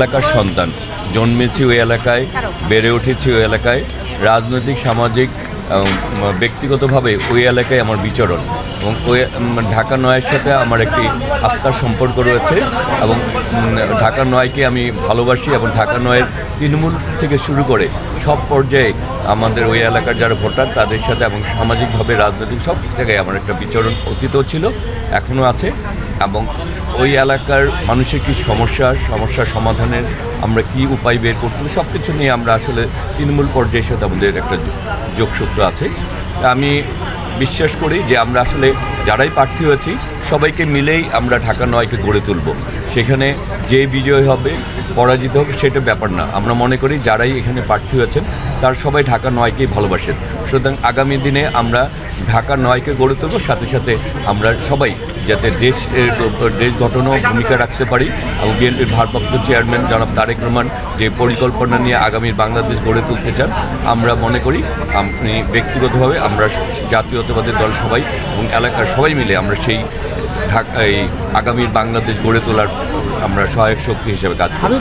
এলাকার সন্তান, জন্মেছি ওই এলাকায়, বেড়ে উঠেছি ওই এলাকায়, রাজনৈতিক সামাজিক ব্যক্তিগতভাবে ওই এলাকায় আমার বিচরণ এবং ওই ঢাকা নয়ের সাথে আমার একটি আত্মার সম্পর্ক রয়েছে এবং ঢাকা নয়কে আমি ভালোবাসি এবং ঢাকা নয়ের তৃণমূল থেকে শুরু করে সব পর্যায়ে আমাদের ওই এলাকার যারা ভোটার তাদের সাথে এবং সামাজিকভাবে রাজনৈতিক সব জায়গায় আমার একটা বিচরণ অতীতও ছিল, এখনও আছে। এবং ওই এলাকার মানুষের কী সমস্যার সমাধানের আমরা কি উপায় বের করতে হবে সব কিছু নিয়ে আমরা আসলে তৃণমূল পর্যায়ের সাথে আমাদের একটা যোগসূত্র আছে। আমি বিশ্বাস করি যে আমরা আসলে যারাই প্রার্থী হয়েছি সবাইকে মিলেই আমরা ঢাকা নয়কে গড়ে তুলব। সেখানে যে বিজয় হবে পরাজিত হবে সেটা ব্যাপার না। আমরা মনে করি যারাই এখানে প্রার্থী হয়েছেন তার সবাই ঢাকা নয়কেই ভালোবাসেন। সুতরাং আগামী দিনে আমরা ঢাকা নয়কে গড়ে তুলব, সাথে সাথে আমরা সবাই যাতে দেশ গঠনেও ভূমিকা রাখতে পারি এবং বিএনপির ভারপ্রাপ্ত চেয়ারম্যান জনাব তারেক রহমান যে পরিকল্পনা নিয়ে আগামীর বাংলাদেশ গড়ে তুলতে চান, আমরা মনে করি আপনি ব্যক্তিগতভাবে আমরা জাতীয়তাবাদী দল সবাই এবং এলাকার সবাই মিলে আমরা সেই আগামীর বাংলাদেশ গড়ে তোলার আমরা সহায়ক শক্তি হিসেবে কাজ করি।